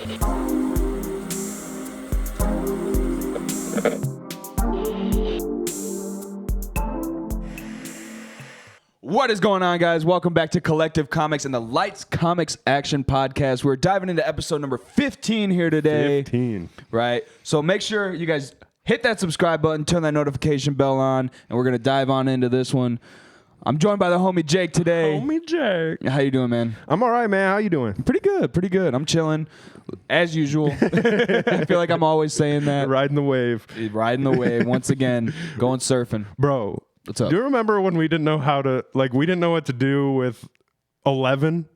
What is going on, guys? Welcome back to Collective Comics and the Lights Comics Action Podcast. We're diving into episode number 15 here today. 15. Right? So make sure you guys hit that subscribe button, turn that notification bell on, and we're going to dive on into this one. I'm joined by the homie Jake today. Homie Jake. How you doing, man? I'm all right, man. How you doing? Pretty good. I'm chilling, as usual. I feel like I'm always saying that. Riding the wave. Riding the wave, once again, going surfing. Bro, what's up? Do you remember when we didn't know how to, we didn't know what to do with 11?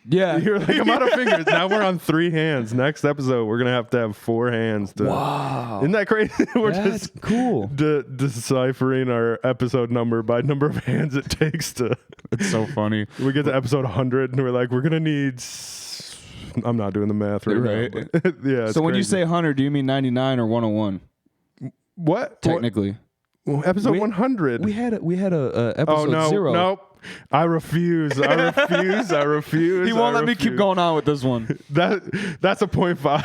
Yeah. You're like, I'm out of fingers. Now we're on 3 hands. Next episode, we're going to have 4 hands. Wow. Isn't that crazy? We're That's just cool. deciphering our episode number by number of hands it takes to. It's so funny. We get to episode 100 and we're like, we're going to need. I'm not doing the math right now. But yeah. So when you say 100, do you mean 99 or 101? What? Technically. Well, episode 100. We had a episode 0. Nope. I refuse. He won't let me keep going on with this one. That's a 0.5.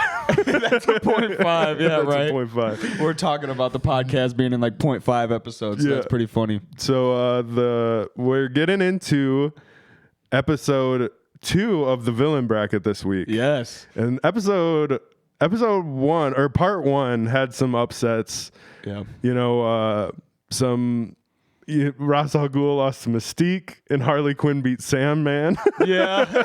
That's a 0.5. Yeah, that's right. A 0.5. We're talking about the podcast being in like 0.5 episodes. So that's pretty funny. So we're getting into episode 2 of the villain bracket this week. Yes. And episode 1 or part 1 had some upsets. Yeah. You know, Ra's al Ghul lost to Mystique, and Harley Quinn beat Sandman. Yeah.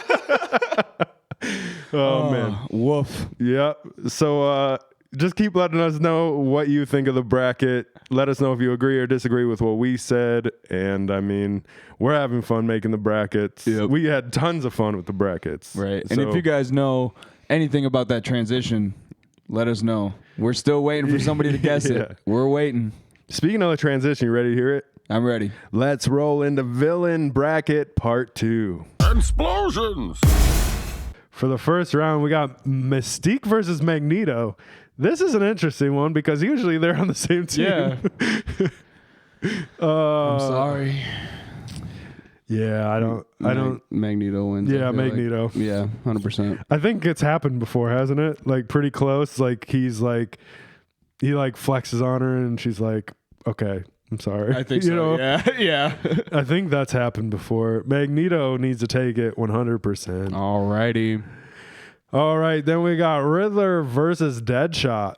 Oh, man. Woof. Yeah. So just keep letting us know what you think of the bracket. Let us know if you agree or disagree with what we said. And, I mean, we're having fun making the brackets. Yep. We had tons of fun with the brackets. Right. And if you guys know anything about that transition, let us know. We're still waiting for somebody to guess it. We're waiting. Speaking of the transition, you ready to hear it? I'm ready. Let's roll into villain bracket part 2. Explosions! For the first round, we got Mystique versus Magneto. This is an interesting one because usually they're on the same team. Yeah. I'm sorry. Yeah, I don't. Magneto wins. Yeah, Magneto. Like. Yeah, 100%. I think it's happened before, hasn't it? Like pretty close. Like he flexes on her and she's like, "Okay, I'm sorry." I think so. Yeah. I think that's happened before. Magneto needs to take it 100%. Alrighty. All right, then we got Riddler versus Deadshot.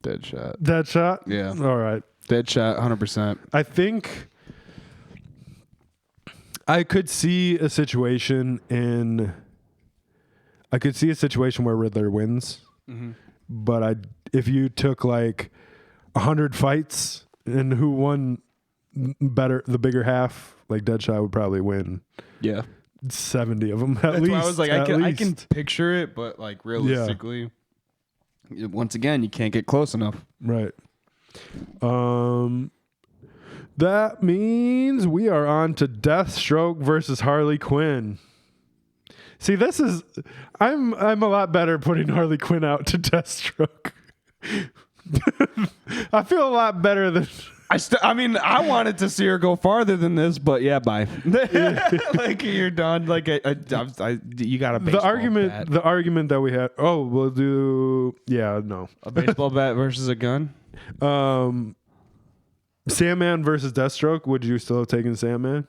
Deadshot? Yeah. All right. Deadshot, 100%. I think I could see a situation where Riddler wins. Mm-hmm. But if you took like 100 fights and who won better, the bigger half, like Deadshot would probably win. Yeah. 70 of them at That's least. why I was like, I can picture it, but like realistically, once again, you can't get close enough. Right. That means we are on to Deathstroke versus Harley Quinn. See, I'm a lot better putting Harley Quinn out to Deathstroke. I feel a lot better than I wanted to see her go farther than this, but yeah, bye. Like you're done. Like you got a baseball bat. The argument that we had. Oh, we'll do. Yeah, no. A baseball bat versus a gun. Sandman versus Deathstroke. Would you still have taken Sandman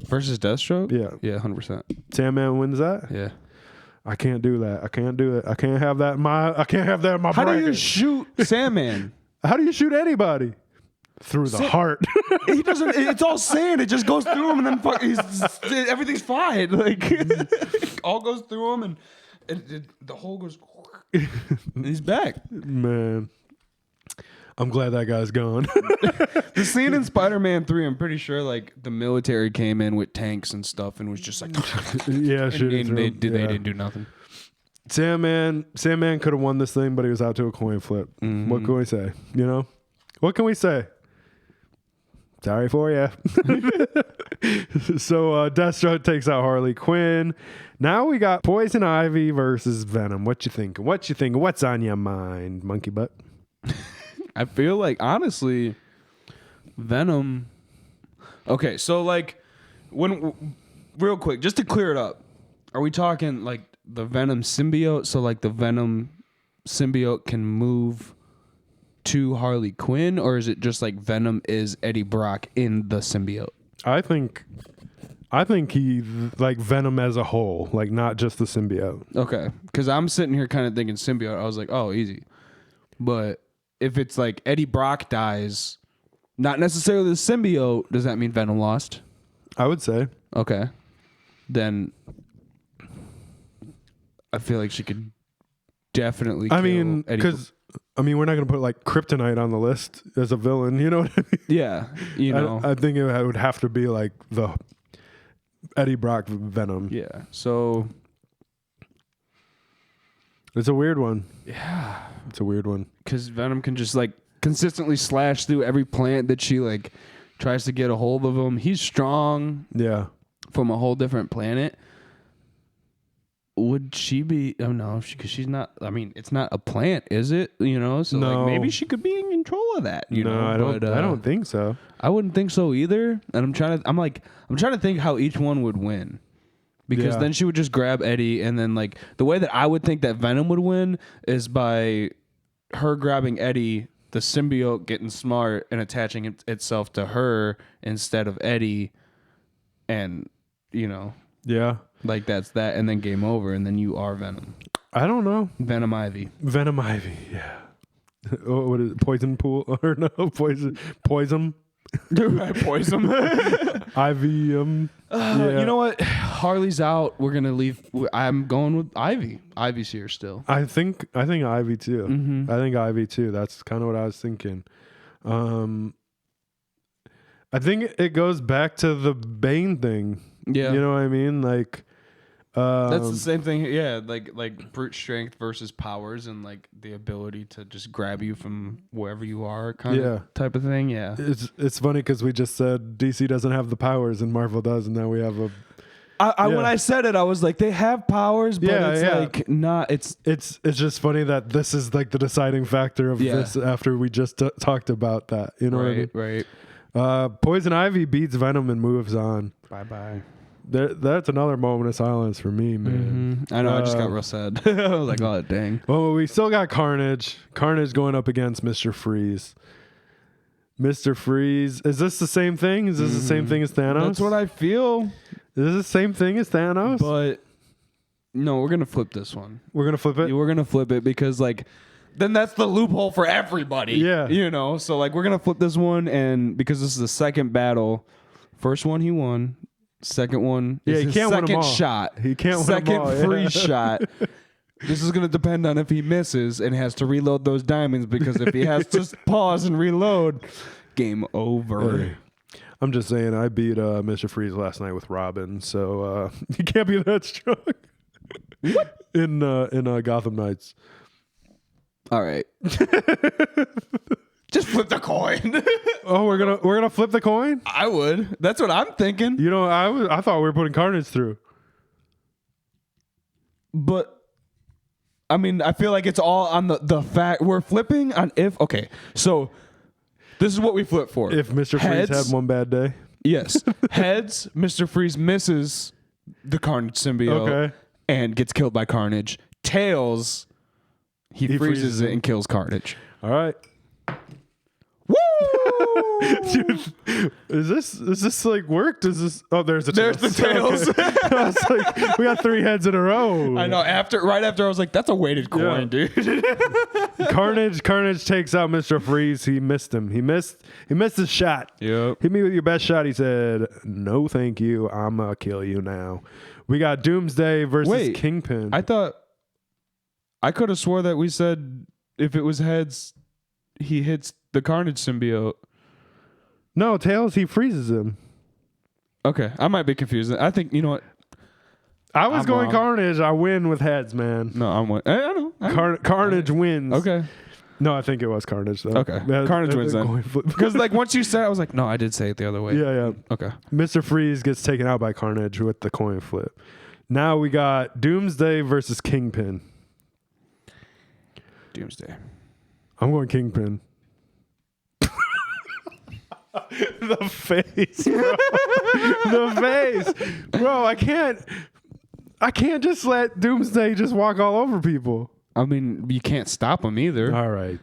versus Deathstroke? Yeah, 100%. Sandman wins that. Yeah. I can't do that. I can't do it. I can't have that in my. How do you shoot Sandman? How do you shoot anybody? Through the heart. He doesn't. It's all sand. It just goes through him, and then everything's fine. Like all goes through him, and the hole goes. And he's back. Man, I'm glad that guy's gone. The scene in Spider-Man 3, I'm pretty sure like the military came in with tanks and stuff, and was just like, yeah, shooting. They didn't do nothing. Sandman could have won this thing, but he was out to a coin flip. Mm-hmm. What can we say? You know, what can we say? Sorry for you. So Deathstroke takes out Harley Quinn. Now we got Poison Ivy versus Venom. What you thinking? What's on your mind, monkey butt? I feel like, honestly, Venom... Okay, so like, real quick, just to clear it up. Are we talking like the Venom symbiote? So like the Venom symbiote can move to Harley Quinn, or is it just like Venom is Eddie Brock in the symbiote? I think he like Venom as a whole, like not just the symbiote. Okay, because I'm sitting here kind of thinking symbiote. I was like, oh, easy. But if it's like Eddie Brock dies, not necessarily the symbiote, does that mean Venom lost? I would say. Okay. Then I feel like she could definitely kill Eddie. Because we're not going to put like Kryptonite on the list as a villain. You know what I mean? Yeah. You know. I think it would have to be like the Eddie Brock Venom. Yeah. So it's a weird one. Yeah. It's a weird one. Because Venom can just like consistently slash through every plant that she like tries to get a hold of him. He's strong. Yeah. From a whole different planet. Would she be? Oh no, because she's not. I mean, it's not a plant, is it? You know, so no. like maybe she could be in control of that. You know, I don't think so. I wouldn't think so either. And I'm trying to think how each one would win, because then she would just grab Eddie, and then like the way that I would think that Venom would win is by her grabbing Eddie, the symbiote getting smart and attaching itself to her instead of Eddie, and you know, like that's that, and then game over, and then you are Venom. I don't know. Venom Ivy, yeah. Oh, what is it? Poison pool or no poison? Poison. Ivy. You know what? Harley's out. We're gonna leave. I'm going with Ivy. Ivy's here still. I think Ivy too. Mm-hmm. I think Ivy too. That's kind of what I was thinking. I think it goes back to the Bane thing. Yeah, you know what I mean. Like that's the same thing. Yeah, like brute strength versus powers, and like the ability to just grab you from wherever you are, kind of type of thing. Yeah, it's funny because we just said DC doesn't have the powers and Marvel does, and now we have a. When I said it, I was like, they have powers, but it's like not. It's just funny that this is like the deciding factor of this after we just talked about that. You know what I mean? Right. Poison Ivy beats Venom and moves on. Bye. That's another moment of silence for me, man. Mm-hmm. I know. I just got real sad. I was like, oh, dang. Well, we still got Carnage. Carnage going up against Mr. Freeze. Mr. Freeze. Is this the same thing? Is this the same thing as Thanos? That's what I feel. Is this the same thing as Thanos? But no, we're going to flip this one. We're going to flip it? We're going to flip it because, like, then that's the loophole for everybody. Yeah. You know? So, like, we're going to flip this one, and because this is the second battle, first one he won. Second one is his second shot. He can't win second them all. free shot. This is going to depend on if he misses and has to reload those diamonds, because if he has to pause and reload, game over. Hey, I'm just saying, I beat Mr. Freeze last night with Robin, so you can't be that strong. What? In Gotham Knights. All right. Just flip the coin. Oh, we're gonna flip the coin? I would. That's what I'm thinking. You know, I thought we were putting Carnage through. But I mean, I feel like it's all on the fact we're flipping on if. Okay, so this is what we flip for. If Mr. Freeze had one bad day. Yes. Heads, Mr. Freeze misses the Carnage symbiote and gets killed by Carnage. Tails, he freezes it and kills Carnage. All right. Woo! Dude, is this like worked? Is this? Oh, there's the tails. Okay. I was like, we got 3 heads in a row. I know. Right after, I was like, that's a weighted coin, dude. Carnage takes out Mr. Freeze. He missed him. He missed his shot. Yep. Hit me with your best shot. He said, "No, thank you. I'm gonna kill you now." We got Doomsday versus Kingpin. I thought I could have swore that we said if it was heads, he hits the Carnage symbiote. No, Tails, he freezes him. Okay, I might be confused. I think, you know what? I was going wrong. Carnage. I win with heads, man. No, I know. Carnage wins. Okay. No, I think it was Carnage, though. Okay. Carnage wins then. Because, like, once you said it, I was like, no, I did say it the other way. Yeah. Okay. Mr. Freeze gets taken out by Carnage with the coin flip. Now we got Doomsday versus Kingpin. Doomsday. I'm going Kingpin. The face, bro. The face. Bro, I can't. I can't just let Doomsday just walk all over people. I mean, you can't stop him either. All right.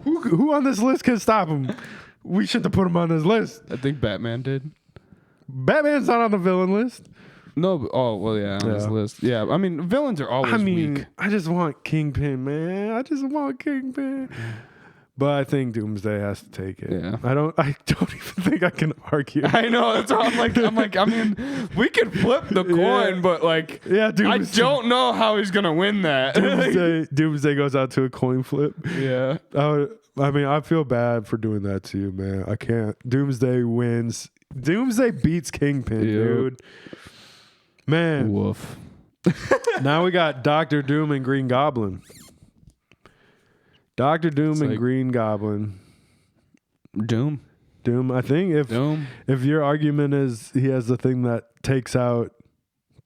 Who on this list can stop him? We shouldn't have put him on this list. I think Batman did. Batman's not on the villain list. No, oh, well, yeah, on this list. Yeah, I mean, villains are always weak. I just want Kingpin, man. I just want Kingpin. But I think Doomsday has to take it. Yeah. I don't even think I can argue. I know, that's all I'm like, I mean, we could flip the coin, but like, Doomsday. I don't know how he's going to win that. Doomsday goes out to a coin flip. Yeah. I mean, I feel bad for doing that to you, man. I can't. Doomsday wins. Doomsday beats Kingpin, dude. Man. Woof. Now we got Doctor Doom and Green Goblin. Doctor Doom and Green Goblin. Doom. I think if your argument is he has the thing that takes out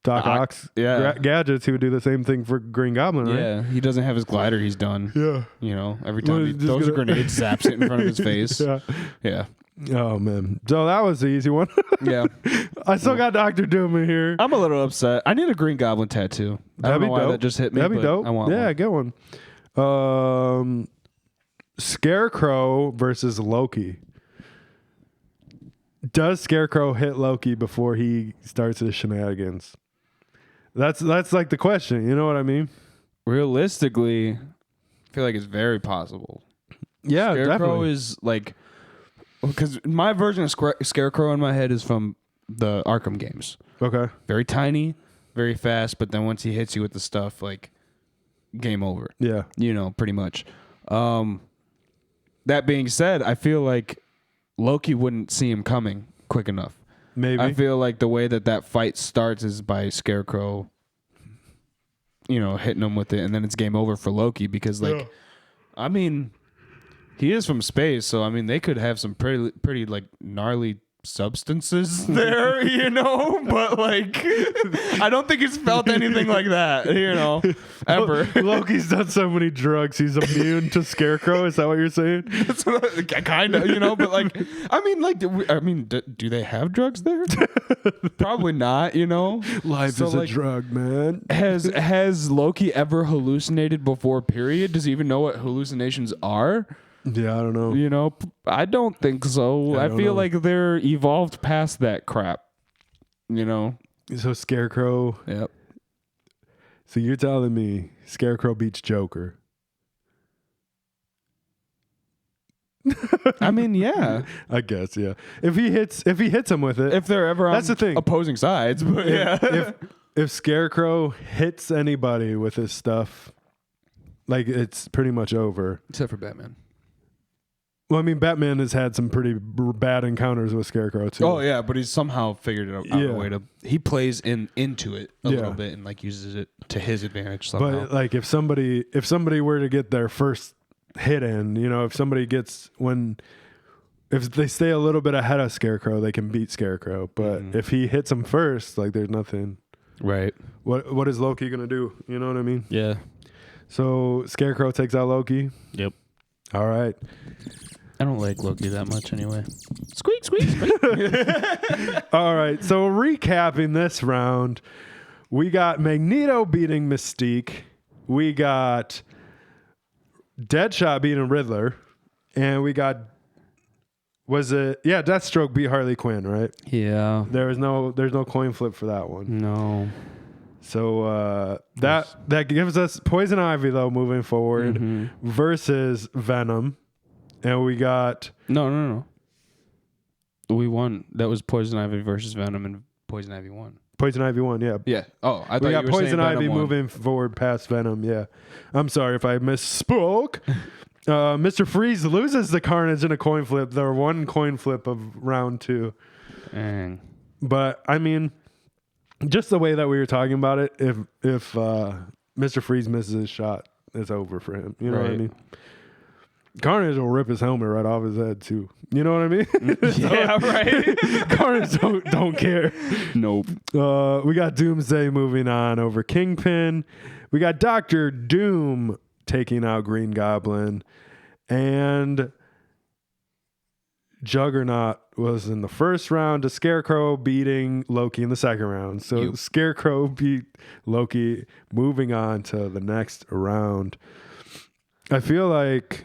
Doc Ock's gadgets, he would do the same thing for Green Goblin, right? Yeah, he doesn't have his glider. He's done. Yeah. You know, every time he throws a grenade, zaps it in front of his face. Yeah. Oh, man. So that was the easy one. Yeah. I still got Doctor Doom in here. I'm a little upset. I need a Green Goblin tattoo. I don't know why that just hit me. That'd be dope. I want one. Yeah, get one. Scarecrow versus Loki. Does Scarecrow hit Loki before he starts his shenanigans? That's like the question. You know what I mean? Realistically, I feel like it's very possible. Yeah, Scarecrow definitely. is like, because my version of Scarecrow in my head is from the Arkham games. Okay. Very tiny, very fast, but then once he hits you with the stuff, like, game over. Yeah. You know, pretty much. That being said, I feel like Loki wouldn't see him coming quick enough. Maybe. I feel like the way that fight starts is by Scarecrow, you know, hitting him with it, and then it's game over for Loki because, like, I mean, he is from space, so, I mean, they could have some pretty like, gnarly substances there, you know, but like I don't think he's felt anything like that, you know, ever. Loki's done so many drugs, he's immune to Scarecrow. Is that what you're saying? Kind of, you know, but like, I mean, do they have drugs there? Probably not, you know. Life is like, a drug, man. Has Loki ever hallucinated before? Period. Does he even know what hallucinations are? Yeah, I don't know. You know, I don't think so. I feel like they're evolved past that crap. You know? So Scarecrow. Yep. So you're telling me Scarecrow beats Joker? I mean, yeah. I guess, yeah. If he hits him with it. If they're ever that's on the thing. Opposing sides. But if Scarecrow hits anybody with his stuff, like, it's pretty much over. Except for Batman. Well, I mean, Batman has had some pretty bad encounters with Scarecrow too. Oh yeah, but he's somehow figured out a way to. He plays into it a little bit and like uses it to his advantage somehow. But like, if somebody were to get their first hit in, you know, if they stay a little bit ahead of Scarecrow, they can beat Scarecrow. But if he hits them first, like, there's nothing. Right. What is Loki gonna do? You know what I mean? Yeah. So Scarecrow takes out Loki. Yep. All right. I don't like Loki that much anyway. Squeak, squeak, squeak. All right. So recapping this round, we got Magneto beating Mystique. We got Deadshot beating Riddler. And we got, Deathstroke beat Harley Quinn, right? Yeah. There's no coin flip for that one. No. So that gives us Poison Ivy, though, moving forward, versus Venom. And we got... No. We won. That was Poison Ivy versus Venom, and Poison Ivy won. Poison Ivy won, yeah. Yeah. Oh, I thought we you got were Poison saying Ivy Venom moving forward past Venom, yeah. I'm sorry if I misspoke. Mr. Freeze loses the Carnage in a coin flip. The one coin flip of round 2. Dang. But, I mean, just the way that we were talking about it, if Mr. Freeze misses his shot, it's over for him. You know what I mean? Carnage will rip his helmet right off his head too. You know what I mean? Yeah, right. Carnage don't care. Nope. We got Doomsday moving on over Kingpin. We got Doctor Doom taking out Green Goblin, and Juggernaut was in the first round to Scarecrow beating Loki in the second round. So Scarecrow beat Loki, moving on to the next round. I feel like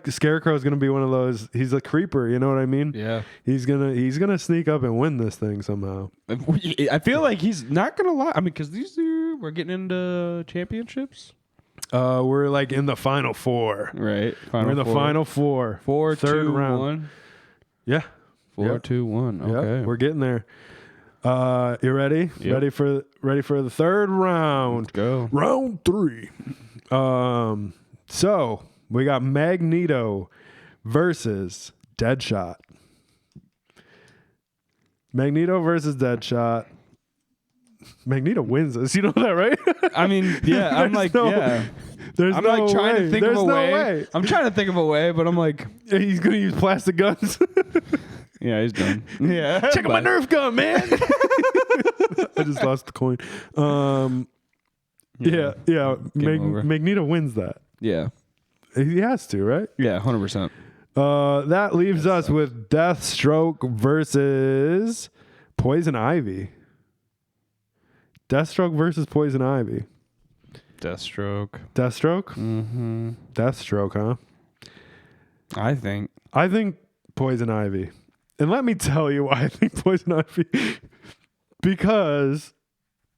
Scarecrow is going to be one of those. He's a creeper, you know what I mean? Yeah. He's gonna sneak up and win this thing somehow. I feel like he's not gonna lie. I mean, because we're getting into championships. We're like in the final four. Right. We're in the final four. 4, third 2, round. 1. Yeah. 4, 2, 1. Okay. Yeah, we're getting there. You ready? Yep. Ready for the third round. Let's go. Round 3. So we got Magneto versus Deadshot. Magneto versus Deadshot. Magneto wins this. You know that, right? I mean, yeah. I'm like, yeah. There's I'm no like trying way. to think There's of a no way. way. I'm trying to think of a way, but I'm like, He's gonna use plastic guns. yeah, he's done. Yeah. Check out my Nerf gun, man. I just lost the coin. Yeah. Magneto wins that. Yeah. He has to, right? Yeah, 100%. That leaves us with Deathstroke versus Poison Ivy. Deathstroke versus Poison Ivy. Deathstroke. Mm-hmm. Deathstroke, huh? I think Poison Ivy. And let me tell you why I think Poison Ivy. Because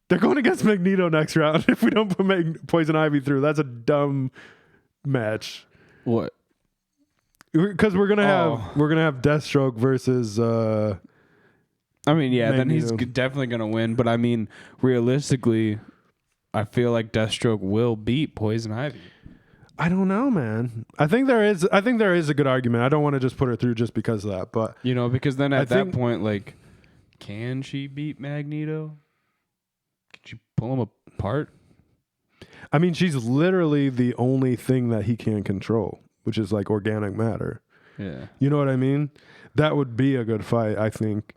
they're going against Magneto next round. If we don't put Poison Ivy through, that's a dumb match. What? Because we're gonna have Deathstroke versus. I mean, yeah, Magneto. then he's definitely gonna win. But I mean, realistically, I feel like Deathstroke will beat Poison Ivy. I don't know, man. I think there is a good argument. I don't want to just put her through just because of that, but because then at that point, like, can she beat Magneto? Can she pull him apart? I mean, she's literally the only thing that he can control, which is like organic matter. Yeah. You know what I mean? That would be a good fight, I think.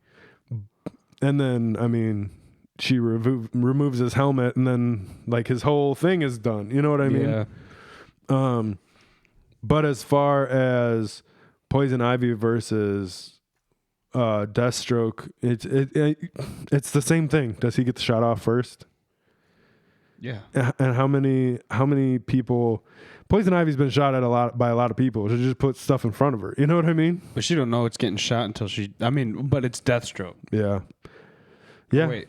And then, I mean, she removes his helmet, and then like his whole thing is done. You know what I mean? Yeah. But as far as Poison Ivy versus Deathstroke, it's the same thing. Does he get the shot off first? Yeah. And how many people? Poison Ivy's been shot at by a lot of people. She just put stuff in front of her. You know what I mean? But she don't know it's getting shot until she. I mean, but it's Deathstroke. Yeah. Yeah. Oh, wait.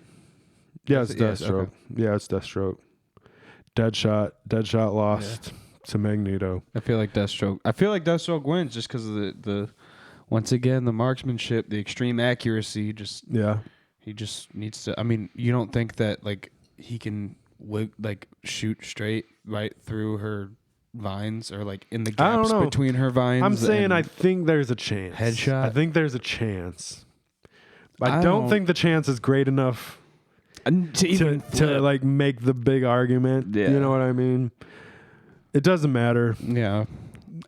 Yeah, it's Deathstroke. Okay. Yeah, it's Deathstroke. Deadshot lost to Magneto. I feel like Deathstroke wins just because of the once again the marksmanship, the extreme accuracy. He just needs to. I mean, you don't think that like he can shoot straight right through her vines or like in the gaps between her vines? I'm saying I think there's a chance. Headshot. I think there's a chance. I don't think the chance is great enough to like make the big argument. Yeah. You know what I mean? It doesn't matter. Yeah.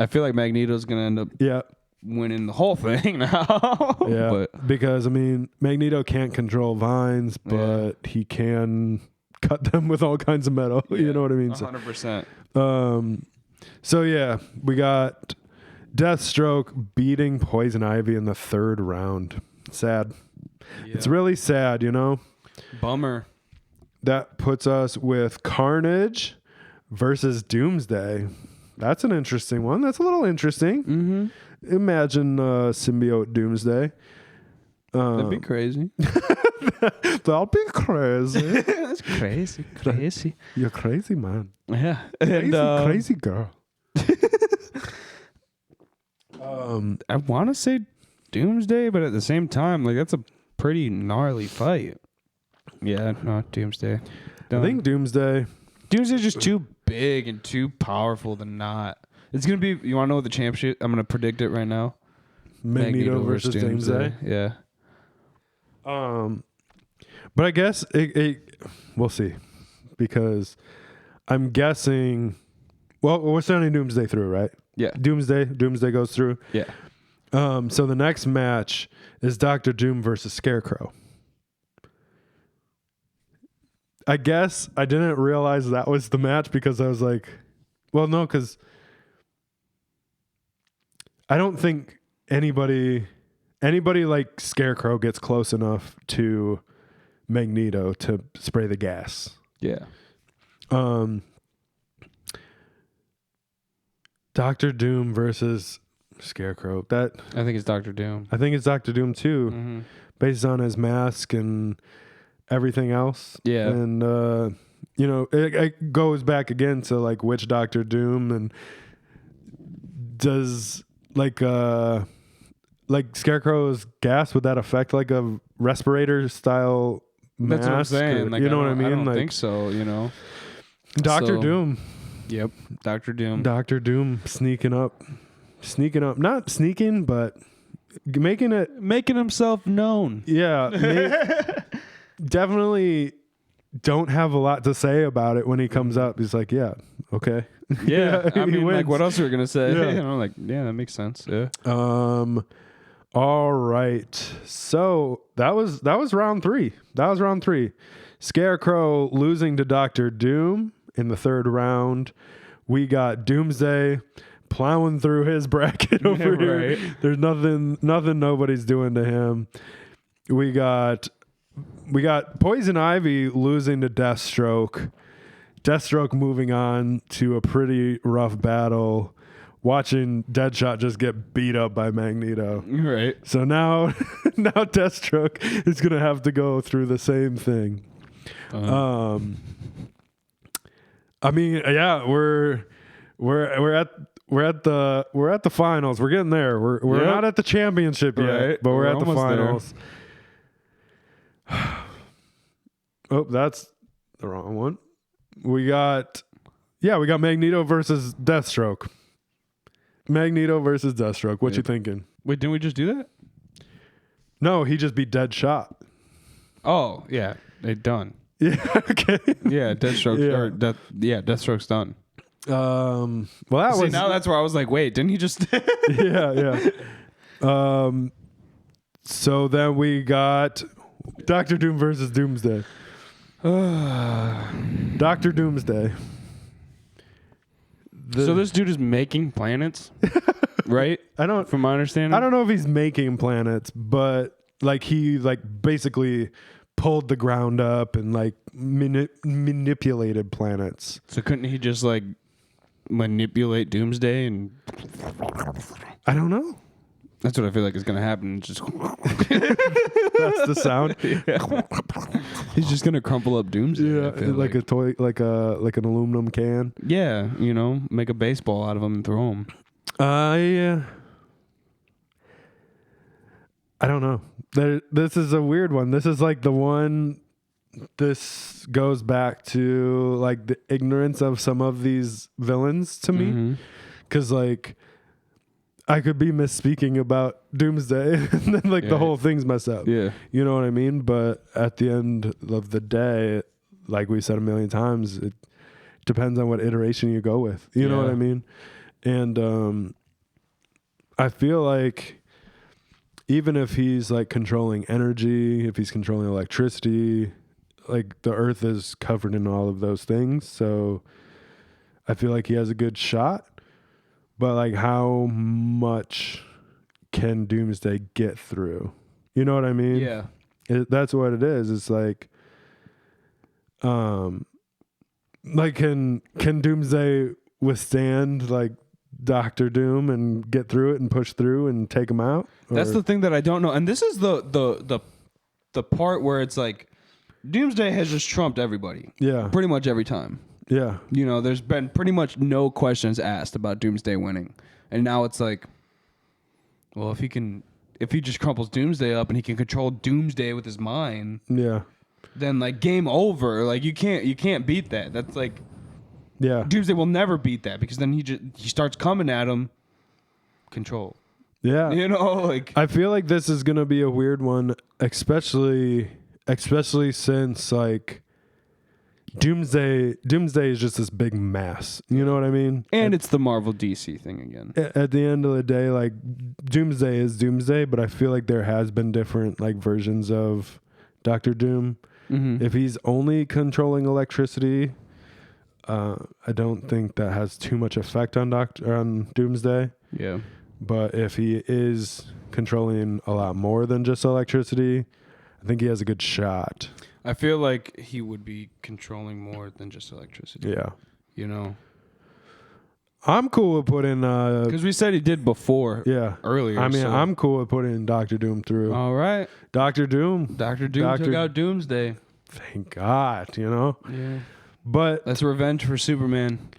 I feel like Magneto's gonna end up winning the whole thing now. Yeah. Because I mean Magneto can't control vines, but he can cut them with all kinds of metal. Yeah, you know what I mean? 100%. So yeah, we got Deathstroke beating Poison Ivy in the third round. Sad. Yeah. It's really sad, you know? Bummer. That puts us with Carnage versus Doomsday. That's an interesting one. That's a little interesting. Mm-hmm. Imagine symbiote Doomsday. That'd be crazy. That'll be crazy. That's crazy. You're crazy, man. Yeah. Crazy girl. I want to say Doomsday, but at the same time, like that's a pretty gnarly fight. Yeah, no, Doomsday. I think Doomsday's just too big and too powerful to not. It's going to be, you want to know what the championship, I'm going to predict it right now. Magneto versus Doomsday. Yeah. But I guess we'll see, because I'm guessing. Well, we're sending Doomsday through, right? Yeah. Doomsday goes through. Yeah. So the next match is Dr. Doom versus Scarecrow. I guess I didn't realize that was the match because I was like, well, no, because I don't think anybody like Scarecrow gets close enough to Magneto to spray the gas. Yeah. Dr. Doom versus Scarecrow. That I think it's Dr. Doom. I think it's Dr. Doom too, based on his mask and everything else. Yeah. And you know, it goes back again to like which Dr. Doom, and does like Scarecrow's gas, would that affect like a respirator style mask? That's what I'm saying. Like, you know what I mean? I don't like, think so, you know. Dr. Doom. Yep. Dr. Doom. Dr. Doom sneaking up. Not sneaking, but making himself known. Yeah. Definitely don't have a lot to say about it when he comes up. He's like, yeah, okay. Yeah. I mean, wins. like, what else are we going to say? Yeah. You know, like, yeah, that makes sense. Yeah. All right. So that was round 3. Scarecrow losing to Dr. Doom in the 3rd round. We got Doomsday plowing through his bracket over here. There's nothing nobody's doing to him. We got Poison Ivy losing to Deathstroke. Deathstroke moving on to a pretty rough battle, watching Deadshot just get beat up by Magneto. Right. So now Deathstroke is going to have to go through the same thing. I mean, yeah, we're at the finals. We're getting there. We're not at the championship yet, but we're at the finals. Oh, that's the wrong one. We got Magneto versus Deathstroke. What you thinking? Wait, didn't we just do that? No, he just beat Deadshot. Oh, yeah. They done. Yeah, okay. Yeah, Deathstroke's done. Well, that was now that's where I was like, wait, didn't he just yeah. So then we got Dr. Doom versus Doomsday. Dr. Doomsday. So this dude is making planets, right? From my understanding, I don't know if he's making planets, but like he like basically pulled the ground up and like manipulated planets. So couldn't he just like manipulate Doomsday? And I don't know. That's what I feel like is gonna happen. Just that's the sound. Yeah. He's just gonna crumple up Doomsday. Yeah, like a toy, like an aluminum can. Yeah, you know, make a baseball out of him and throw him. Yeah. I don't know. This is a weird one. This is like the one. This goes back to like the ignorance of some of these villains to me, because like I could be misspeaking about Doomsday, and then like the whole thing's messed up. Yeah, you know what I mean. But at the end of the day, like we said a million times, it depends on what iteration you go with. You know what I mean? And I feel like even if he's like controlling energy, if he's controlling electricity, like the earth is covered in all of those things. So I feel like he has a good shot, but like how much can Doomsday get through? You know what I mean? Yeah. That's what it is. It's like can Doomsday withstand like Dr. Doom and get through it and push through and take him out? That's the thing that I don't know. And this is the part where it's like Doomsday has just trumped everybody. Yeah. Pretty much every time. Yeah. You know, there's been pretty much no questions asked about Doomsday winning. And now it's like, well, if he just crumples Doomsday up and he can control Doomsday with his mind, then like game over. Like you can't beat that. That's like, Doomsday will never beat that, because then he starts coming at him. Control. Yeah. You know, like I feel like this is gonna be a weird one, especially since like Doomsday is just this big mass. You know what I mean? And it's the Marvel DC thing again. At the end of the day, like Doomsday is Doomsday, but I feel like there has been different like versions of Dr. Doom. Mm-hmm. If he's only controlling electricity, I don't think that has too much effect on Doomsday. Yeah. But if he is controlling a lot more than just electricity, I think he has a good shot. I feel like he would be controlling more than just electricity. Yeah. You know? I'm cool with putting... Because we said he did before. Yeah. Earlier. I mean, so. I'm cool with putting Dr. Doom through. All right. Dr. Doom. Dr. Doom took out Doomsday. Thank God, you know? Yeah. But... That's revenge for Superman.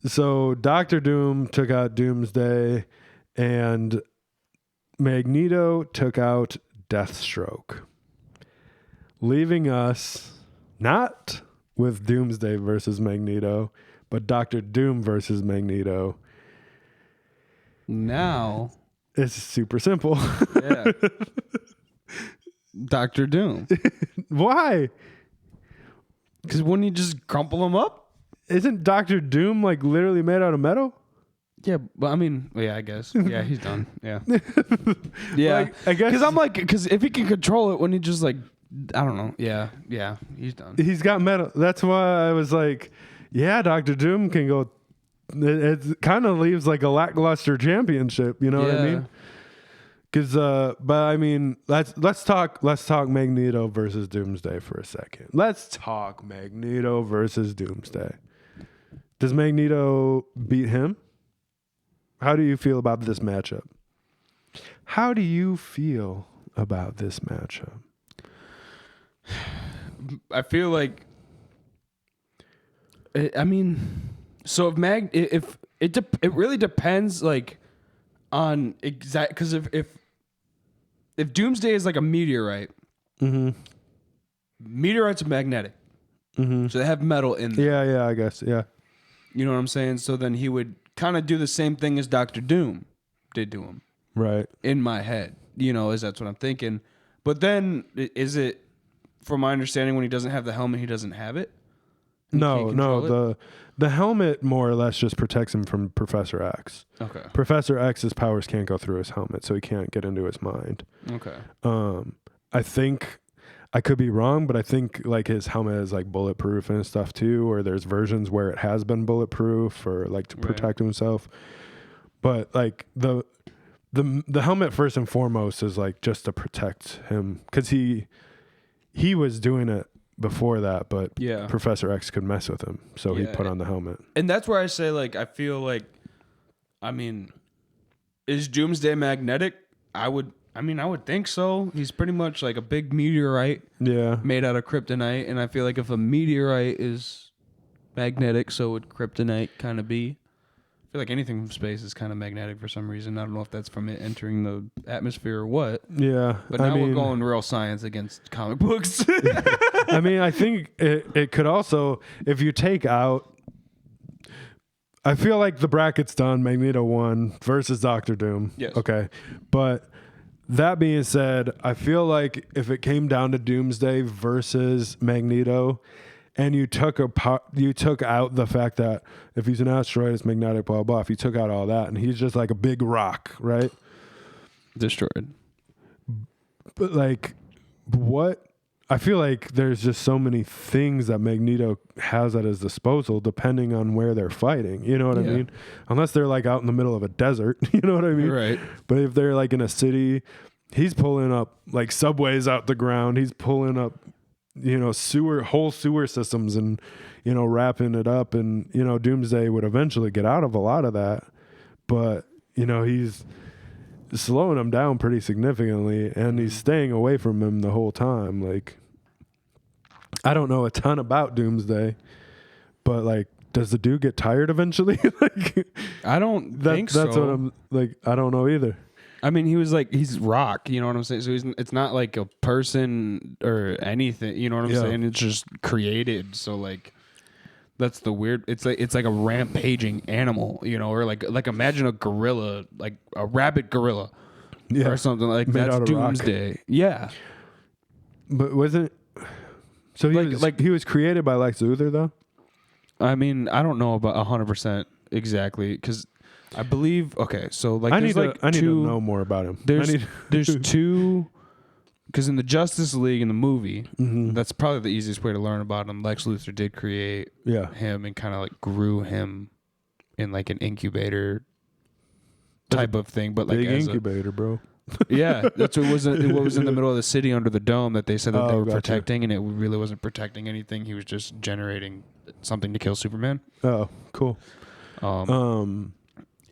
So Dr. Doom took out Doomsday, and Magneto took out Deathstroke, leaving us not with Doomsday versus Magneto, but Dr. Doom versus Magneto. Now It's super simple. yeah. Dr. Doom. Why? Because wouldn't he just crumple him up? Isn't Dr. Doom like literally made out of metal? Yeah, but I mean, yeah, I guess. Yeah, he's done. Yeah. Yeah. Like, I guess Because if he can control it, when he just like, I don't know. Yeah, he's done. he's got metal. That's why I was like, yeah, Dr. Doom can go. It kind of leaves like a lackluster championship. You know what I mean? Because, but I mean, let's talk Magneto versus Doomsday for a second. Let's talk Magneto versus Doomsday. Does Magneto beat him? How do you feel about this matchup? How do you feel about this matchup? I feel like, I mean, so if it really depends like on exact, because if Doomsday is like a meteorite, meteorites are magnetic, so they have metal in them. Yeah, I guess, yeah. You know what I'm saying? So then he would kind of do the same thing as Dr. Doom did to him. Right. In my head, that's what I'm thinking. But then is it, from my understanding, when he doesn't have the helmet, he doesn't have it? No. The helmet more or less just protects him from Professor X. Okay. Professor X's powers can't go through his helmet, so he can't get into his mind. Okay. I think I could be wrong, but I think like his helmet is like bulletproof and stuff too, or there's versions where it has been bulletproof or like to protect himself. But like the helmet first and foremost is like just to protect him, because he was doing it before that, but Professor X could mess with him, so he put on the helmet. And that's where I say, like, I feel like, I mean, is Doomsday magnetic? I would think so. He's pretty much like a big meteorite made out of kryptonite, and I feel like if a meteorite is magnetic, so would kryptonite kind of be. I feel like anything from space is kind of magnetic for some reason. I don't know if that's from it entering the atmosphere or what. Yeah. But now we're going real science against comic books. I mean, I think it could also, if you take out, I feel like the bracket's done, Magneto 1 versus Dr. Doom. Yes. Okay. But that being said, I feel like if it came down to Doomsday versus Magneto, and you took out the fact that if he's an asteroid, it's magnetic, blah, blah. If you took out all that, and he's just like a big rock, right? Destroyed. But like, what? I feel like there's just so many things that Magneto has at his disposal, depending on where they're fighting. You know what I mean? Unless they're like out in the middle of a desert. You know what I mean? Right. But if they're like in a city, he's pulling up like subways out the ground. He's pulling up, whole sewer systems and, wrapping it up. And, Doomsday would eventually get out of a lot of that. But, he's slowing him down pretty significantly, and he's staying away from him the whole time. Like, I don't know a ton about Doomsday, but like, does the dude get tired eventually? Like, I don't think so. That's what I'm like. I don't know either. I mean, he's rock, you know what I'm saying? So it's not like a person or anything, you know what I'm saying? It's just created. So like, that's the weird, it's like a rampaging animal, or like imagine a gorilla, like a rabid gorilla or something like that. That's Doomsday. Yeah. But wasn't, so he was created by Lex Luthor though? I mean, I don't know about 100% exactly, because I believe, okay, so like I need to know more about him. There's two, because in the Justice League in the movie, that's probably the easiest way to learn about him. Lex Luthor did create him and kind of like grew him in like an incubator type of thing, but like big as incubator, bro. yeah, that's what was in the middle of the city under the dome that they said that they were gotcha. protecting, and it really wasn't protecting anything. He was just generating something to kill Superman. Oh, cool.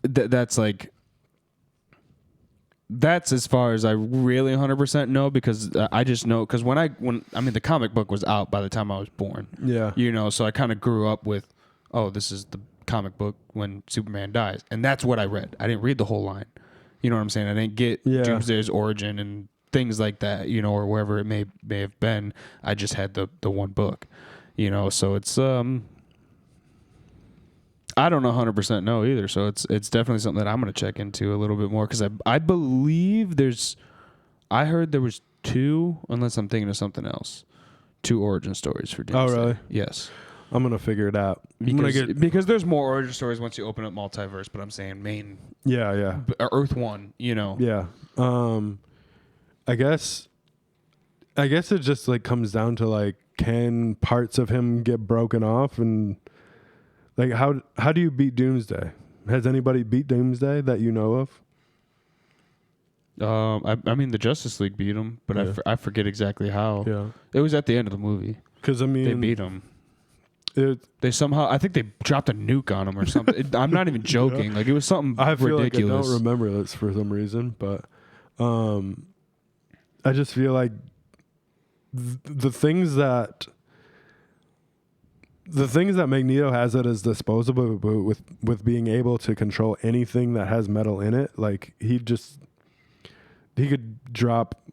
That's like. That's as far as I really 100% know, because I just know because when the comic book was out by the time I was born. Yeah. So I kind of grew up with, oh, this is the comic book when Superman dies, and that's what I read. I didn't read the whole line. You know what I'm saying? I didn't get Doomsday's origin and things like that, or wherever it may have been. I just had the one book, So it's I don't 100% know either, so it's definitely something that I'm going to check into a little bit more, because I believe I heard there was 2, unless I'm thinking of something else, 2 origin stories for Doomsday. Oh, really? Yes. I'm going to figure it out. Because there's more origin stories once you open up multiverse, but I'm saying main... Yeah. Earth 1, Yeah. I guess it just like comes down to like, can parts of him get broken off, and... Like, how do you beat Doomsday? Has anybody beat Doomsday that you know of? I mean, the Justice League beat him, but I forget exactly how. Yeah. It was at the end of the movie. Because, I mean... They beat him. They somehow... I think they dropped a nuke on him or something. I'm not even joking. Like, it was something ridiculous. Like I don't remember this for some reason, but I just feel like the things that Magneto has at his disposal with being able to control anything that has metal in it, like he could drop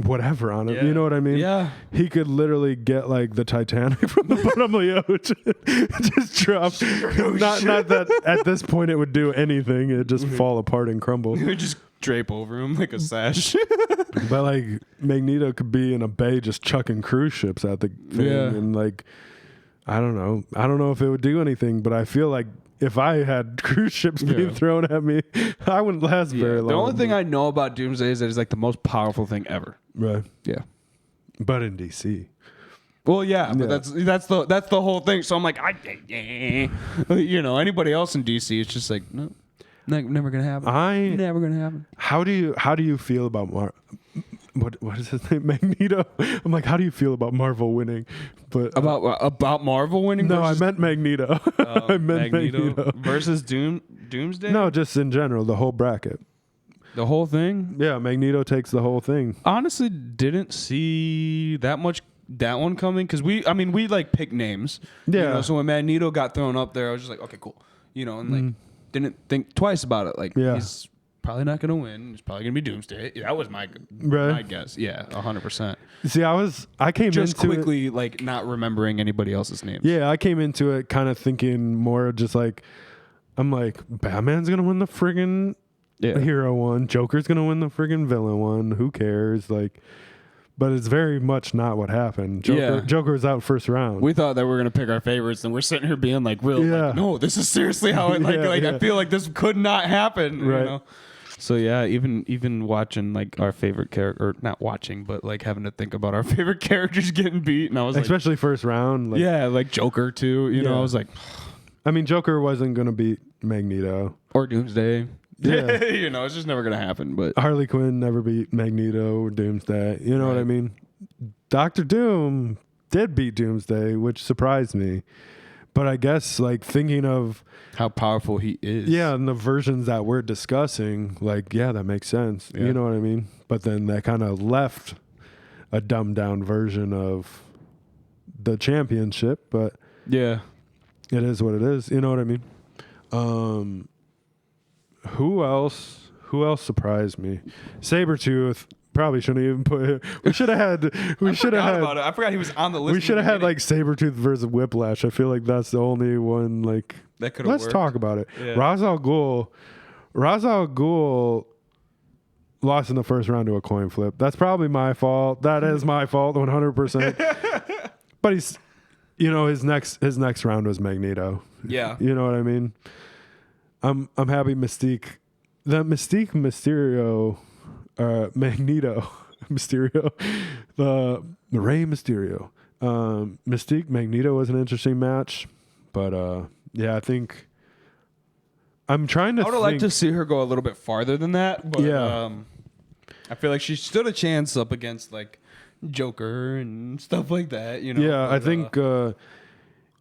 whatever on it. Yeah. You know what I mean? Yeah. He could literally get like the Titanic from the bottom of the ocean, just drop. Not that at this point it would do anything. It'd just fall apart and crumble. It would just drape over him like a sash. But like Magneto could be in a bay just chucking cruise ships at the thing, and like. I don't know if it would do anything, but I feel like if I had cruise ships being thrown at me, I wouldn't last very long. The only thing I know about Doomsday is that it's like the most powerful thing ever. Right. Yeah. But in DC. Well, yeah, but that's the whole thing. So I'm like, anybody else in DC, it's just like, no, never gonna happen. Never gonna happen. How do you feel about what is his name? Magneto. I'm like, how do you feel about Marvel winning? But about Marvel winning? No, I meant Magneto. I meant Magneto versus Doomsday. No, just in general, the whole bracket, the whole thing. Yeah, Magneto takes the whole thing. Honestly, didn't see that one coming, because we like pick names. Yeah. So when Magneto got thrown up there, I was just like, okay, cool. And like didn't think twice about it. Like he's probably not going to win. It's probably going to be Doomsday. That was my guess. Yeah, 100%. See, I came just into quickly it, like not remembering anybody else's names. Yeah, I came into it kind of thinking more just like, I'm like, Batman's going to win the friggin' hero one. Joker's going to win the friggin' villain one. Who cares? Like, but it's very much not what happened. Joker was out first round. We thought that we were going to pick our favorites, and we're sitting here being like, like, no, this is seriously how it, I feel like this could not happen. Right. So yeah, even watching like our favorite character, or not watching, but like having to think about our favorite characters getting beat, and I was especially first round. Like, like Joker too. I was like, I mean, Joker wasn't gonna beat Magneto or Doomsday. Yeah, it's just never gonna happen. But Harley Quinn never beat Magneto or Doomsday. You know what I mean? Doctor Doom did beat Doomsday, which surprised me. But I guess like thinking of how powerful he is. Yeah, and the versions that we're discussing, like, that makes sense. Yeah. You know what I mean? But then that kind of left a dumbed down version of the championship, but it is what it is. You know what I mean? Who else surprised me? Sabretooth. Probably shouldn't even put it. We should have had. I forgot he was on the list. We should have had like Sabretooth versus Whiplash. I feel like that's the only one. Like that could have worked. Let's talk about it. Yeah. Ra's al Ghul lost in the first round to a coin flip. That's probably my fault. That is my fault, 100%. But he's, his next round was Magneto. Yeah. You know what I mean? I'm happy Mystique. That Mysterio. Magneto, Mysterio, the Rey Mysterio, Mystique, Magneto was an interesting match, but I think I'm trying to I would have liked to see her go a little bit farther than that, but I feel like she stood a chance up against like Joker and stuff like that, you know. Yeah, but, I think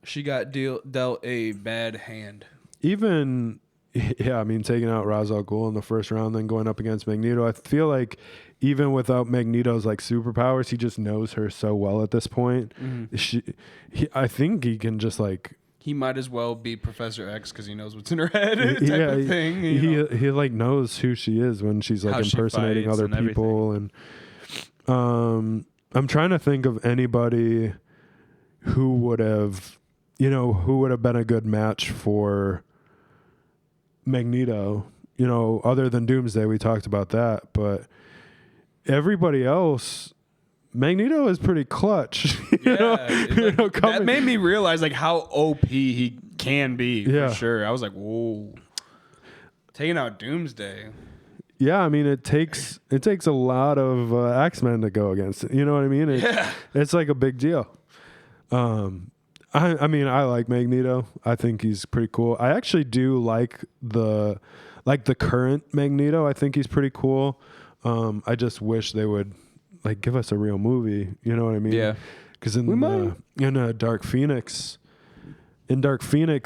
she got dealt a bad hand. even I mean, taking out Ra's al Ghul in the first round, then going up against Magneto, I feel like even without Magneto's like superpowers, he just knows her so well at this point. I think he can just like. He might as well be Professor X because he knows what's in her head, type of thing. He like knows who she is when she's like impersonating other people, and I'm trying to think of anybody who would have been a good match for Magneto, other than Doomsday. We talked about that, but everybody else. Magneto is pretty clutch. That made me realize like how OP he can be for sure. I was like, whoa, taking out Doomsday. Yeah, I mean it takes a lot of X-Men to go against it. You know what I mean? It's like a big deal. I mean I like Magneto. I think he's pretty cool. I actually do like the current Magneto. I think he's pretty cool. I just wish they would. Like give us a real movie, you know what I mean? Yeah. Because in Dark Phoenix,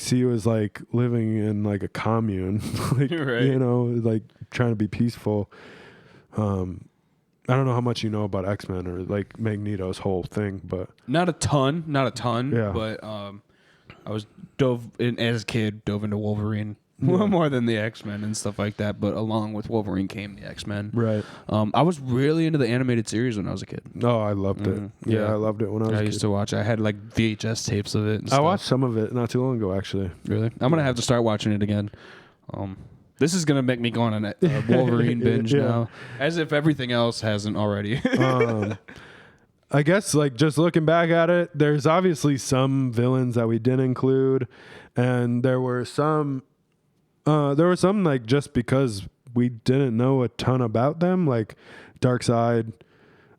he was like living in like a commune, like right. Like trying to be peaceful. I don't know how much you know about X-Men or like Magneto's whole thing, but not a ton. Yeah. But I was as a kid dove into Wolverine. More than the X-Men and stuff like that, but along with Wolverine came the X-Men. Right. I was really into the animated series when I was a kid. Oh, I loved it. Yeah, I loved it when I was a kid. I used to watch it. I had like VHS tapes of it and I watched some of it not too long ago, actually. Really? I'm going to have to start watching it again. This is going to make me go on a Wolverine binge now, as if everything else hasn't already. I guess like just looking back at it, there's obviously some villains that we didn't include, and there were some like just because we didn't know a ton about them, like Darkseid.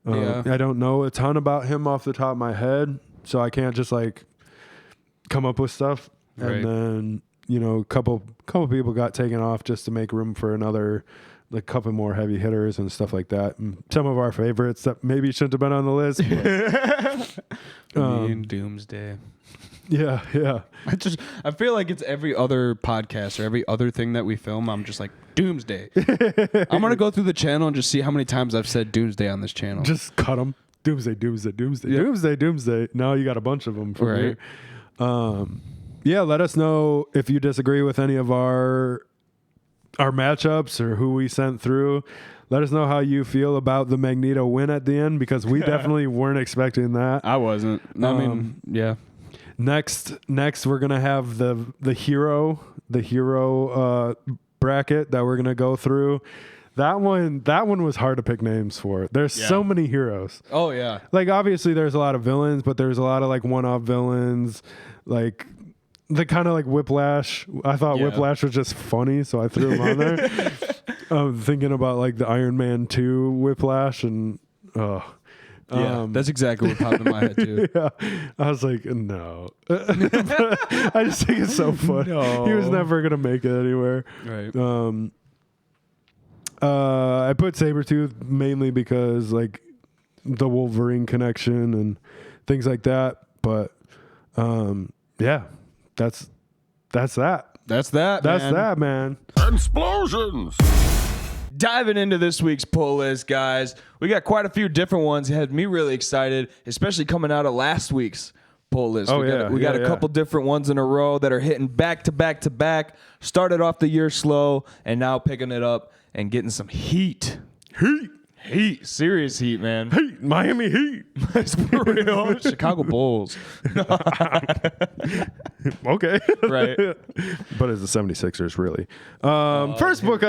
I don't know a ton about him off the top of my head, so I can't just like come up with stuff. Right. And then a couple people got taken off just to make room for another, like couple more heavy hitters and stuff like that. And some of our favorites that maybe shouldn't have been on the list. Me and Doomsday. Yeah. I feel like it's every other podcast or every other thing that we film. I'm just like, Doomsday. I'm going to go through the channel and just see how many times I've said Doomsday on this channel. Just cut them. Doomsday. Yep. Doomsday. Now you got a bunch of them from here. Yeah, let us know if you disagree with any of our matchups or who we sent through. Let us know how you feel about the Magneto win at the end, because we definitely weren't expecting that. I wasn't. I mean, yeah. Next, we're gonna have the hero bracket that we're gonna go through. That one was hard to pick names for. There's so many heroes. Oh yeah. Like obviously there's a lot of villains, but there's a lot of like one-off villains, like the kind of like Whiplash. I thought Whiplash was just funny, so I threw him on there. I'm thinking about like the Iron Man 2 Whiplash and that's exactly what popped in my head too. Yeah, I was like, no. I just think it's so funny. No. He was never gonna make it anywhere. Right. I put Sabretooth mainly because like the Wolverine connection and things like that. But yeah, that's that. That's that, man. Explosions! Diving into this week's pull list, guys. We got quite a few different ones. It had me really excited, especially coming out of last week's pull list. We got a couple different ones in a row that are hitting back to back to back. Started off the year slow and now picking it up and getting some heat. Heat. Serious heat, man. Heat. Miami Heat. It's for real. Chicago Bulls. Okay. Right. But it's the 76ers, really. First book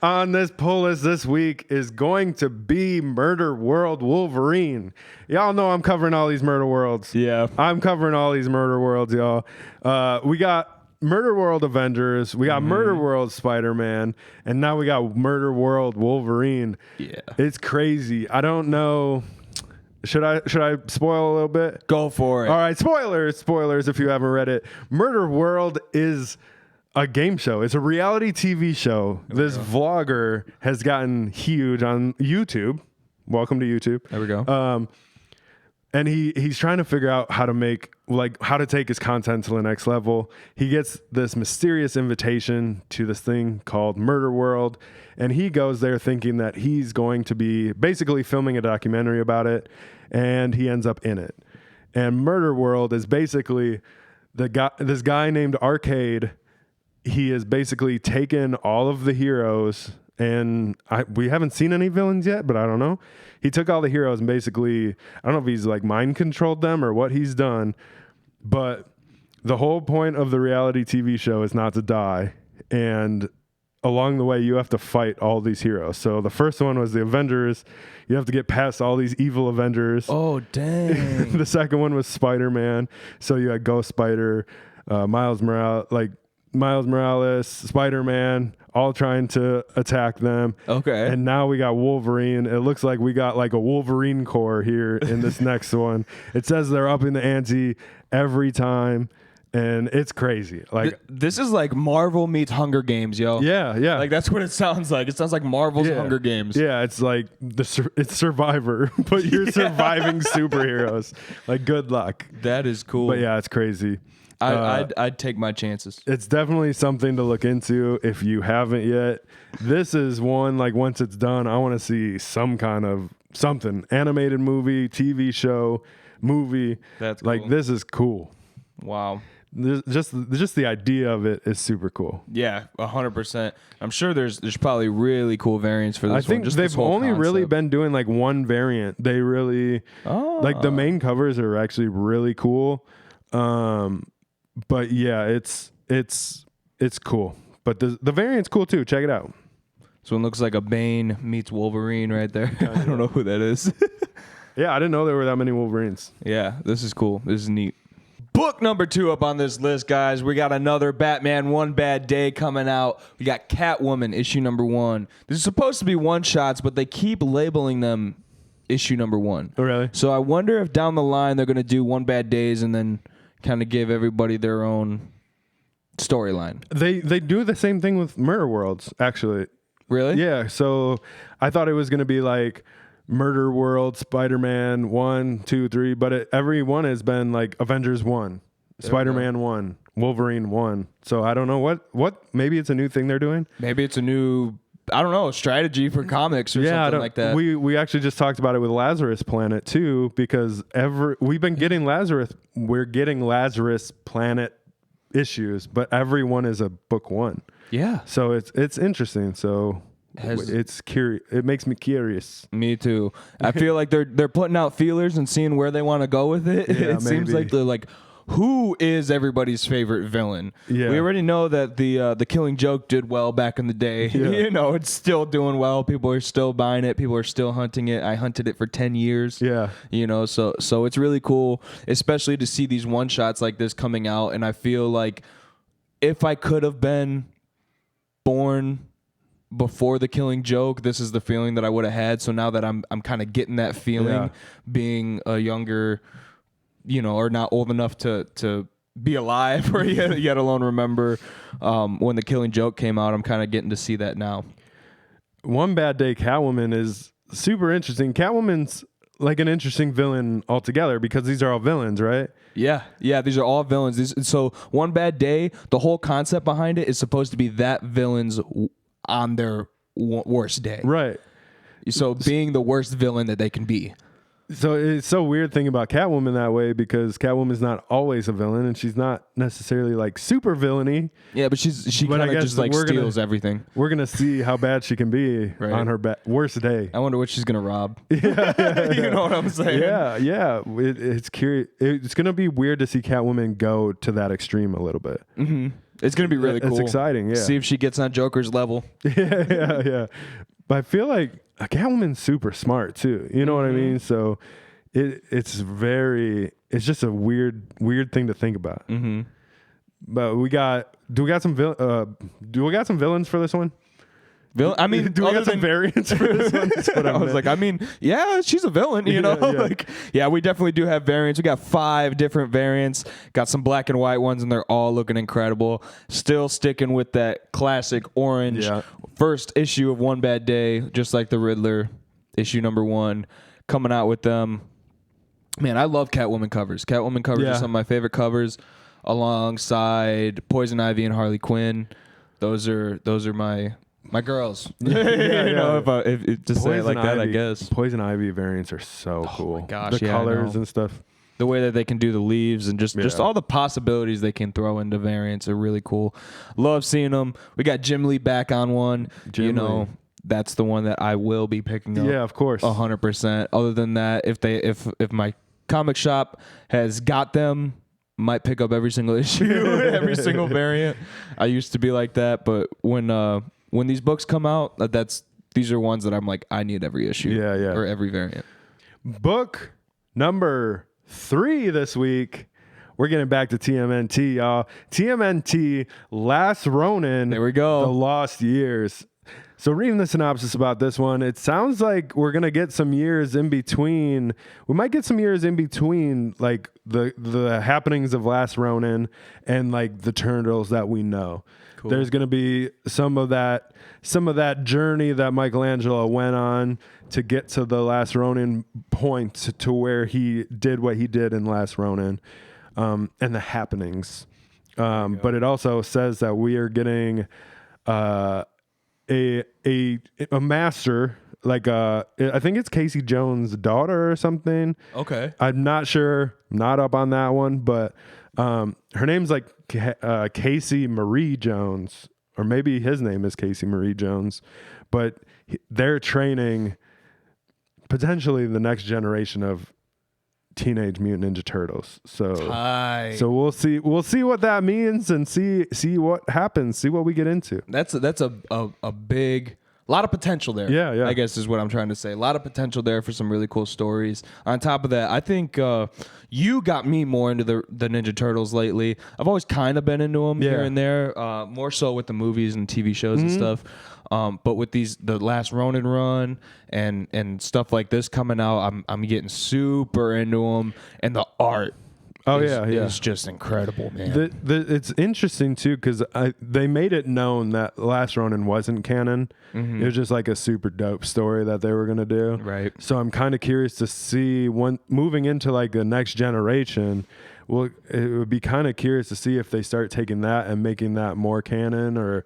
on this pull list this week is going to be Murder World Wolverine. Y'all know I'm covering all these Murder Worlds. Yeah. I'm covering all these Murder Worlds, y'all. We got Murder World Avengers, we got Murder World Spider-Man, and now we got Murder World Wolverine. Yeah. It's crazy. I don't know Should I spoil a little bit? Go for it. All right, spoilers if you haven't read it. Murder World is a game show. It's a reality TV show. This vlogger has gotten huge on YouTube. Welcome to YouTube. There we go. And he's trying to figure out how to take his content to the next level. He gets this mysterious invitation to this thing called Murder World, and he goes there thinking that he's going to be basically filming a documentary about it, and he ends up in it. And Murder World is basically this guy named Arcade. He has basically taken all of the heroes, and we haven't seen any villains yet, but I don't know. He took all the heroes and basically, I don't know if he's like mind controlled them or what he's done, but the whole point of the reality TV show is not to die. And along the way, you have to fight all these heroes. So the first one was the Avengers. You have to get past all these evil Avengers. Oh, dang. The second one was Spider-Man. So you had Ghost Spider, Miles Morales, Spider-Man, all trying to attack them. Okay. And now we got Wolverine. It looks like we got like a Wolverine Corps here in this next one. It says they're upping the ante every time, and it's crazy. Like this is like Marvel meets Hunger Games, yo. Yeah. Like that's what it sounds like. It sounds like Marvel's Hunger Games. Yeah, it's like it's Survivor, but you're surviving superheroes. Like, good luck. That is cool. But yeah, it's crazy. I'd take my chances. It's definitely something to look into if you haven't yet. This is one, like, once it's done, I want to see some kind of something. Animated movie, TV show, movie. That's cool. Like, this is cool. Wow. Just the idea of it is super cool. Yeah, 100%. I'm sure there's probably really cool variants for this one. I think they've only really been doing like one variant. They really like the main covers are actually really cool. But yeah, it's cool. But the variant's cool too. Check it out. This one looks like a Bane meets Wolverine right there. I don't know who that is. Yeah, I didn't know there were that many Wolverines. Yeah, this is cool. This is neat. Book number 2 up on this list, guys. We got another Batman One Bad Day coming out. We got Catwoman, issue number 1. This is supposed to be one-shots, but they keep labeling them issue number 1. Oh, really? So I wonder if down the line they're going to do One Bad Days and then kind of give everybody their own storyline. They do the same thing with Murder Worlds, actually. Really? Yeah, so I thought it was going to be like Murder World, Spider-Man 1, 2, 3, but every one has been like Avengers 1, Spider-Man 1, Wolverine 1. So I don't know what maybe it's a new thing they're doing. Maybe it's a new, I don't know, strategy for comics or something like that. We actually just talked about it with Lazarus Planet too, because we're getting Lazarus Planet issues, but every one is a book 1. Yeah. So it's interesting. So it's curious. It makes me curious. Me too. I feel like they're putting out feelers and seeing where they want to go with it. Yeah, it seems like they're like, who is everybody's favorite villain? Yeah. We already know that the Killing Joke did well back in the day. Yeah. You know, it's still doing well. People are still buying it. People are still hunting it. I hunted it for 10 years. Yeah. You know, so it's really cool, especially to see these one-shots like this coming out. And I feel like if I could have been born before the Killing Joke, this is the feeling that I would have had. So now that I'm kind of getting that feeling, being a younger, you know, or not old enough to be alive or yet alone remember when the Killing Joke came out, I'm kind of getting to see that now. One Bad Day Catwoman is super interesting. Catwoman's like an interesting villain altogether because these are all villains, right? Yeah, these are all villains. So One Bad Day, the whole concept behind it is supposed to be that villain's on their worst day. Right. So being the worst villain that they can be. So it's so weird thinking about Catwoman that way because Catwoman's not always a villain and she's not necessarily like super villainy. Yeah, but she kind of just like steals everything. We're going to see how bad she can be on her worst day. I wonder what she's going to rob. Yeah. You know what I'm saying? Yeah. It's curious. It's going to be weird to see Catwoman go to that extreme a little bit. Mm-hmm. It's going to be really cool. It's exciting, yeah. See if she gets on Joker's level. Yeah. But I feel like Catwoman's super smart too. You know what I mean? So it's just a weird thing to think about. Mm-hmm. But do we got some villains for this one? Villain. I mean, do we other got some than variants for this one? That's what I was meant. like, I mean, yeah, she's a villain, you know? Yeah. Like, yeah, we definitely do have variants. We got 5 different variants. Got some black and white ones, and they're all looking incredible. Still sticking with that classic orange. Yeah. First issue of One Bad Day, just like the Riddler, issue number 1, coming out with them. Man, I love Catwoman covers. Catwoman covers are some of my favorite covers, alongside Poison Ivy and Harley Quinn. Those are my girls. You know, if to say it like that, I guess. Poison Ivy variants are so cool. Oh my gosh, the colors and stuff. The way that they can do the leaves and just all the possibilities they can throw into variants are really cool. Love seeing them. We got Jim Lee back on one. You know, that's the one that I will be picking up. Yeah, of course. 100%. Other than that, if my comic shop has got them, might pick up every single issue, every single variant. I used to be like that, but when these books come out, these are ones that I'm like, I need every issue, or every variant. Book number 3 this week. We're getting back to TMNT, y'all. TMNT, Last Ronin. There we go. The Lost Years. So reading the synopsis about this one, it sounds like we're going to get some years in between. We might get some years in between, like the happenings of Last Ronin and like the Turtles that we know. Cool. There's going to be some of that journey that Michelangelo went on to get to the Last Ronin point to where he did what he did in Last Ronin, and the happenings. But it also says that we are getting a master, like I think it's Casey Jones' daughter or something. Okay, I'm not sure, not up on that one, but her name's like Casey Marie Jones, or maybe his name is Casey Marie Jones, but they're training potentially the next generation of Teenage Mutant Ninja Turtles. So we'll see what that means and see what happens, see what we get into. That's a big, lot of potential there. Yeah. I guess is what I'm trying to say. A lot of potential there for some really cool stories. On top of that, I think you got me more into the Ninja Turtles lately. I've always kind of been into them here and there, more so with the movies and TV shows and stuff. But with the Last Ronin run and stuff like this coming out, I'm getting super into them, and the art. It's just incredible, man. It's interesting too because they made it known that Last Ronin wasn't canon. It was just like a super dope story that they were gonna do. Right. So I'm kind of curious to see when moving into like the next generation. Well, it would be kind of curious to see if they start taking that and making that more canon, or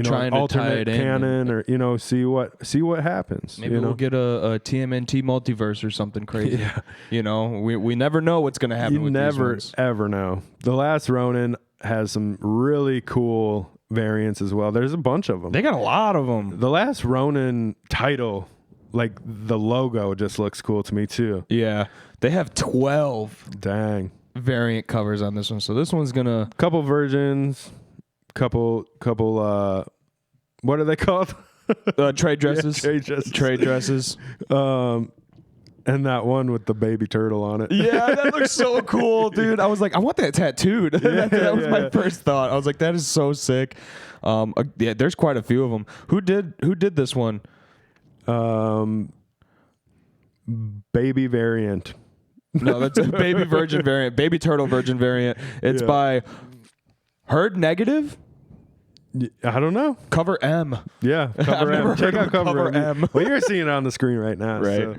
trying to alternate canon, or see what happens. Maybe we'll get a TMNT multiverse or something crazy. We never know what's going to happen. You never ever know. The Last Ronin has some really cool variants as well. There's a bunch of them. They got a lot of them. The Last Ronin title, like the logo, just looks cool to me too. Yeah, they have 12. Dang. Variant covers on this one, so this one's gonna couple versions, couple what are they called? Trade dresses. Trade dresses. And that one with the baby turtle on it. Yeah, that looks so cool, dude. I was like, I want that tattooed. That was my first thought. I was like, that is so sick. There's quite a few of them. Who did this one? Baby variant. No, that's a baby virgin variant. Baby turtle virgin variant. It's by Herd Negative. I don't know. Cover M. Yeah, Cover M. Check out Cover M. Well, you're seeing it on the screen right now. Right. So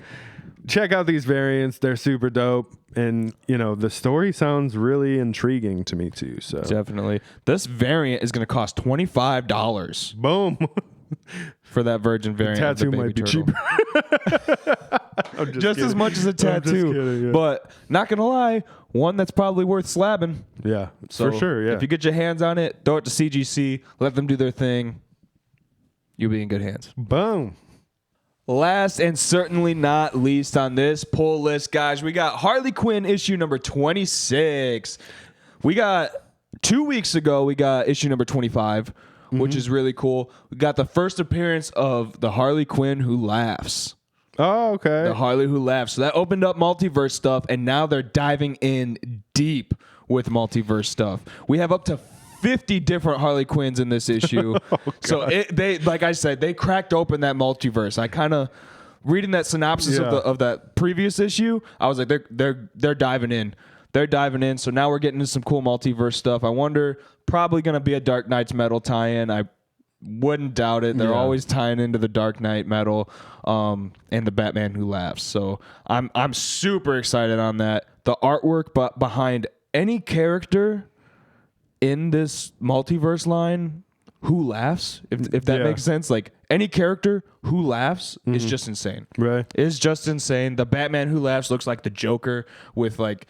check out these variants. They're super dope. And, the story sounds really intriguing to me, too. So definitely. This variant is going to cost $25. Boom. For that virgin variant. The tattoo might be cheaper. just as much as a tattoo. Kidding, But not going to lie, one that's probably worth slabbing. Yeah, so for sure. Yeah. If you get your hands on it, throw it to CGC, let them do their thing. You'll be in good hands. Boom. Last and certainly not least on this pull list, guys, we got Harley Quinn issue number 26. We got 2 weeks ago, we got issue number 25, which is really cool. We got the first appearance of the Harley Quinn who laughs. Oh, okay. The Harley who laughs. So that opened up multiverse stuff, and now they're diving in deep with multiverse stuff. We have up to 50 different Harley Quinns in this issue. So they, like I said, they cracked open that multiverse. I kind of reading that synopsis of that previous issue. I was like, they're diving in. They're diving in. So now we're getting into some cool multiverse stuff. I wonder, probably going to be a Dark Knight's Metal tie-in. I wouldn't doubt it. They're always tying into the Dark Knight Metal and the Batman Who Laughs. So I'm super excited on that. The artwork, but behind any character in this multiverse line who laughs, if that makes sense, like any character who laughs is just insane. Right. It's just insane. The Batman Who Laughs looks like the Joker with like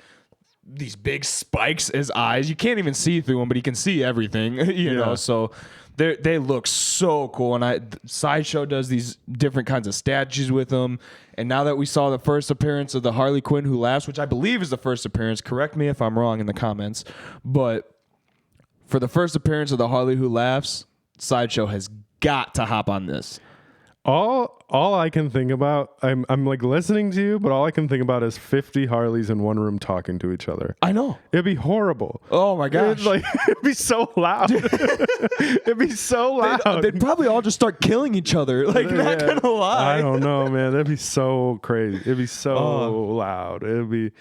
these big spikes as eyes. You can't even see through them, but you can see everything, you know. So they look so cool. And Sideshow does these different kinds of statues with them. And now that we saw the first appearance of the Harley Quinn Who Laughs, which I believe is the first appearance, correct me if I'm wrong in the comments, but for the first appearance of the Harley Who Laughs, Sideshow has got to hop on this. All I can think about, I'm like listening to you, but all I can think about is 50 Harleys in one room talking to each other. I know. It'd be horrible. Oh my gosh. It'd be so loud. It'd be so loud. They'd probably all just start killing each other. Like, not gonna lie. I don't know, man. That'd be so crazy. It'd be so loud. It'd be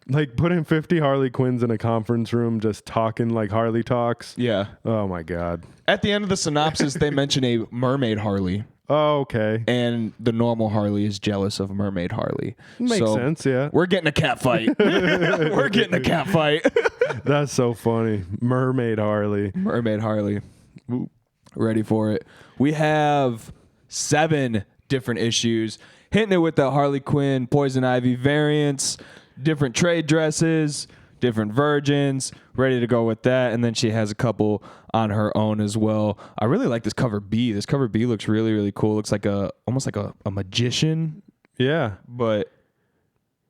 like putting 50 Harley Quinns in a conference room just talking like Harley talks. Yeah. Oh my God. At the end of the synopsis, they mention a mermaid Harley. Oh, okay. And the normal Harley is jealous of mermaid Harley. Makes sense, yeah. We're getting a cat fight. We're getting a cat fight. That's so funny. Mermaid Harley. Mermaid Harley. Ooh, ready for it. We have 7 different issues. Hitting it with the Harley Quinn Poison Ivy variants, different trade dresses, different virgins, ready to go with that. And then she has a couple on her own as well. I really like this cover B. This cover B looks really, really cool. Looks like almost like a magician. Yeah. But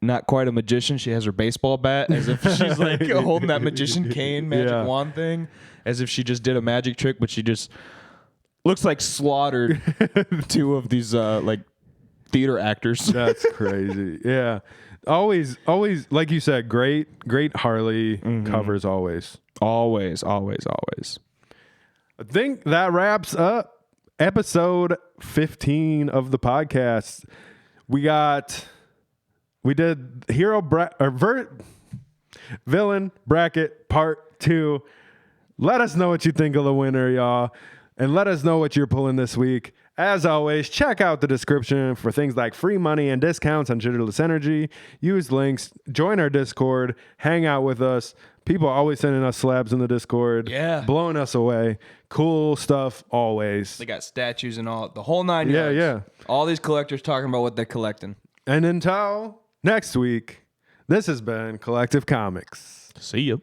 not quite a magician. She has her baseball bat as if she's like holding that magician cane, magic wand thing, as if she just did a magic trick, but she just looks like slaughtered 2 of these like theater actors. That's crazy. Yeah. Always, like you said, great Harley covers always. Always. I think that wraps up episode 15 of the podcast. We did villain bracket part 2. Let us know what you think of the winner, y'all. And let us know what you're pulling this week. As always, check out the description for things like free money and discounts on Jitterless Energy. Use links, join our Discord, hang out with us. People are always sending us slabs in the Discord. Yeah. Blowing us away. Cool stuff always. They got statues and all, the whole 9 yards. Yeah. All these collectors talking about what they're collecting. And until next week, this has been Collective Comics. See ya.